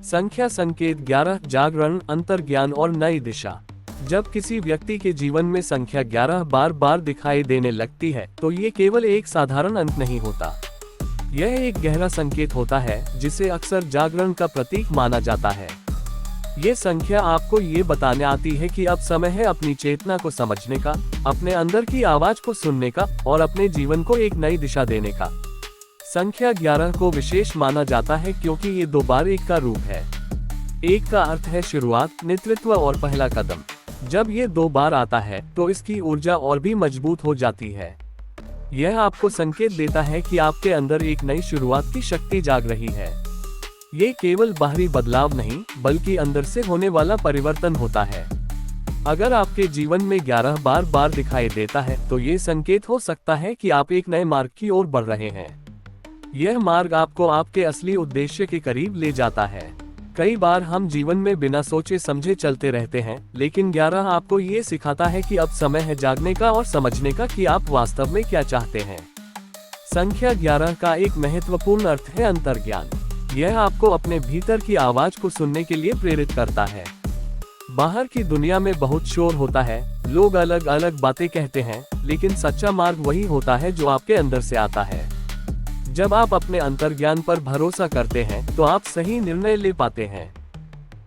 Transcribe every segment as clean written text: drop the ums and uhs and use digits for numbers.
संख्या संकेत 11 जागरण, अंतर्ज्ञान और नई दिशा। जब किसी व्यक्ति के जीवन में संख्या 11 बार बार दिखाई देने लगती है तो ये केवल एक साधारण अंक नहीं होता। यह एक गहरा संकेत होता है जिसे अक्सर जागरण का प्रतीक माना जाता है। ये संख्या आपको ये बताने आती है कि अब समय है अपनी चेतना को समझने का, अपने अंदर की आवाज को सुनने का और अपने जीवन को एक नई दिशा देने का। संख्या 11 को विशेष माना जाता है क्योंकि ये 2 बार 1 का रूप है। 1 का अर्थ है शुरुआत, नेतृत्व और पहला कदम। जब ये 2 बार आता है तो इसकी ऊर्जा और भी मजबूत हो जाती है। यह आपको संकेत देता है कि आपके अंदर एक नई शुरुआत की शक्ति जाग रही है। ये केवल बाहरी बदलाव नहीं बल्कि अंदर से होने वाला परिवर्तन होता है। अगर आपके जीवन में 11 बार बार दिखाई देता है तो ये संकेत हो सकता है कि आप एक नए मार्ग की ओर बढ़ रहे हैं। यह मार्ग आपको आपके असली उद्देश्य के करीब ले जाता है। कई बार हम जीवन में बिना सोचे समझे चलते रहते हैं, लेकिन 11 आपको ये सिखाता है कि अब समय है जागने का और समझने का कि आप वास्तव में क्या चाहते हैं। संख्या 11 का एक महत्वपूर्ण अर्थ है अंतर्ज्ञान। यह आपको अपने भीतर की आवाज को सुनने के लिए प्रेरित करता है। बाहर की दुनिया में बहुत शोर होता है, लोग अलग अलग बातें कहते हैं, लेकिन सच्चा मार्ग वही होता है जो आपके अंदर से आता है। जब आप अपने अंतर्ज्ञान पर भरोसा करते हैं तो आप सही निर्णय ले पाते हैं।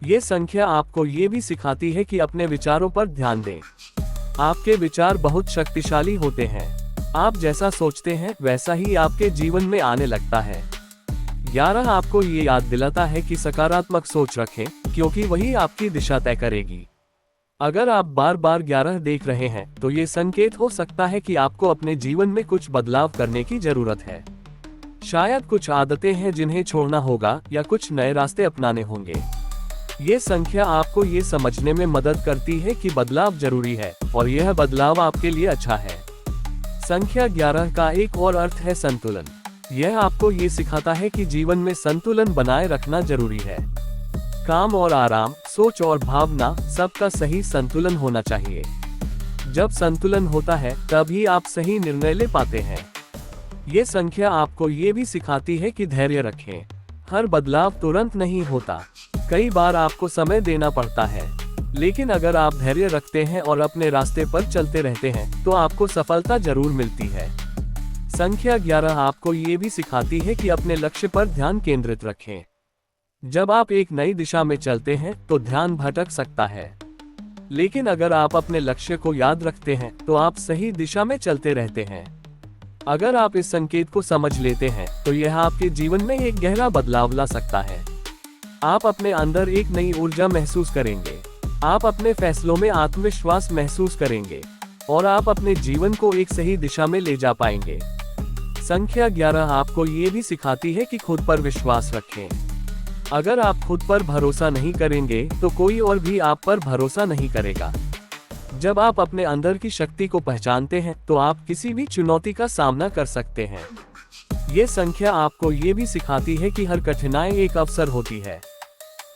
ये संख्या आपको ये भी सिखाती है कि अपने विचारों पर ध्यान दें। आपके विचार बहुत शक्तिशाली होते हैं। आप जैसा सोचते हैं वैसा ही आपके जीवन में आने लगता है। 11 आपको ये याद दिलाता है कि सकारात्मक सोच रखें, क्योंकि वही आपकी दिशा तय करेगी। अगर आप बार बार 11 देख रहे हैं तो ये संकेत हो सकता है कि आपको अपने जीवन में कुछ बदलाव करने की जरूरत है। शायद कुछ आदतें हैं जिन्हें छोड़ना होगा या कुछ नए रास्ते अपनाने होंगे। ये संख्या आपको ये समझने में मदद करती है कि बदलाव जरूरी है और यह बदलाव आपके लिए अच्छा है। संख्या 11 का एक और अर्थ है संतुलन। यह आपको ये सिखाता है कि जीवन में संतुलन बनाए रखना जरूरी है। काम और आराम, सोच और भावना, सबका सही संतुलन होना चाहिए। जब संतुलन होता है तभी आप सही निर्णय ले पाते हैं। ये संख्या आपको ये भी सिखाती है कि धैर्य रखें। हर बदलाव तुरंत नहीं होता, कई बार आपको समय देना पड़ता है, लेकिन अगर आप धैर्य रखते हैं और अपने रास्ते पर चलते रहते हैं तो आपको सफलता जरूर मिलती है। संख्या 11 आपको ये भी सिखाती है कि अपने लक्ष्य पर ध्यान केंद्रित रखें। जब आप एक नई दिशा में चलते हैं तो ध्यान भटक सकता है, लेकिन अगर आप अपने लक्ष्य को याद रखते हैं तो आप सही दिशा में चलते रहते हैं। अगर आप इस संकेत को समझ लेते हैं तो यह आपके जीवन में एक गहरा बदलाव ला सकता है। आप अपने अंदर एक नई ऊर्जा महसूस करेंगे, आप अपने फैसलों में आत्मविश्वास महसूस करेंगे और आप अपने जीवन को एक सही दिशा में ले जा पाएंगे। संख्या 11 आपको ये भी सिखाती है कि खुद पर विश्वास रखें। अगर आप खुद पर भरोसा नहीं करेंगे तो कोई और भी आप पर भरोसा नहीं करेगा। जब आप अपने अंदर की शक्ति को पहचानते हैं तो आप किसी भी चुनौती का सामना कर सकते हैं। ये संख्या आपको ये भी सिखाती है कि हर कठिनाई एक अवसर होती है।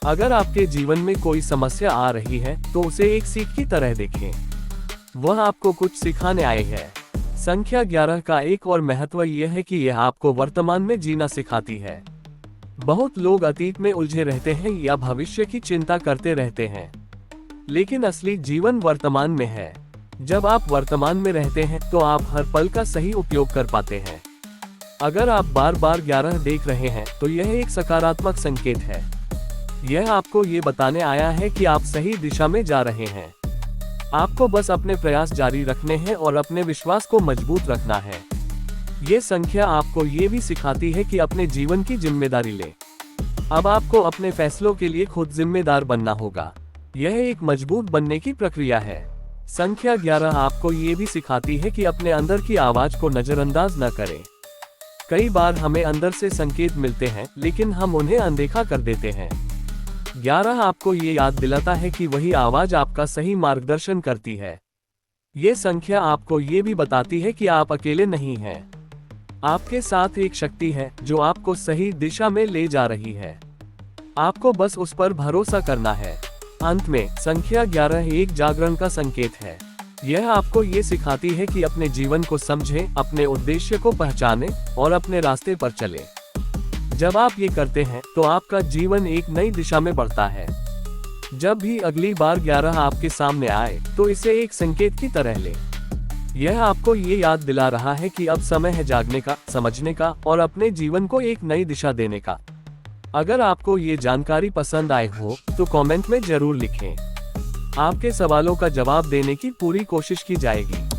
अगर आपके जीवन में कोई समस्या आ रही है तो उसे एक सीख की तरह देखें, वह आपको कुछ सिखाने आई है। संख्या 11 का एक और महत्व यह है कि यह आपको वर्तमान में जीना सिखाती है। बहुत लोग अतीत में उलझे रहते हैं या भविष्य की चिंता करते रहते हैं, लेकिन असली जीवन वर्तमान में है। जब आप वर्तमान में रहते हैं तो आप हर पल का सही उपयोग कर पाते हैं। अगर आप बार बार 11 देख रहे हैं तो यह एक सकारात्मक संकेत है। यह आपको ये बताने आया है कि आप सही दिशा में जा रहे हैं। आपको बस अपने प्रयास जारी रखने हैं और अपने विश्वास को मजबूत रखना है। ये संख्या आपको ये भी सिखाती है कि अपने जीवन की जिम्मेदारी लें। अब आपको अपने फैसलों के लिए खुद जिम्मेदार बनना होगा। यह एक मजबूत बनने की प्रक्रिया है। संख्या 11 आपको ये भी सिखाती है कि अपने अंदर की आवाज को नजरअंदाज न करें। कई बार हमें अंदर से संकेत मिलते हैं लेकिन हम उन्हें अनदेखा कर देते हैं। 11 आपको ये याद दिलाता है कि वही आवाज आपका सही मार्गदर्शन करती है। ये संख्या आपको ये भी बताती है कि आप अकेले नहीं हैं। आपके साथ एक शक्ति है जो आपको सही दिशा में ले जा रही है। आपको बस उस पर भरोसा करना है। अंत में संख्या 11 एक जागरण का संकेत है। यह आपको ये सिखाती है कि अपने जीवन को समझें, अपने उद्देश्य को पहचानें और अपने रास्ते पर चलें। जब आप ये करते हैं तो आपका जीवन एक नई दिशा में बढ़ता है। जब भी अगली बार 11 आपके सामने आए तो इसे एक संकेत की तरह लें। यह आपको ये याद दिला रहा है कि अब समय है जागने का, समझने का और अपने जीवन को एक नई दिशा देने का। अगर आपको ये जानकारी पसंद आए हो तो कमेंट में जरूर लिखें। आपके सवालों का जवाब देने की पूरी कोशिश की जाएगी।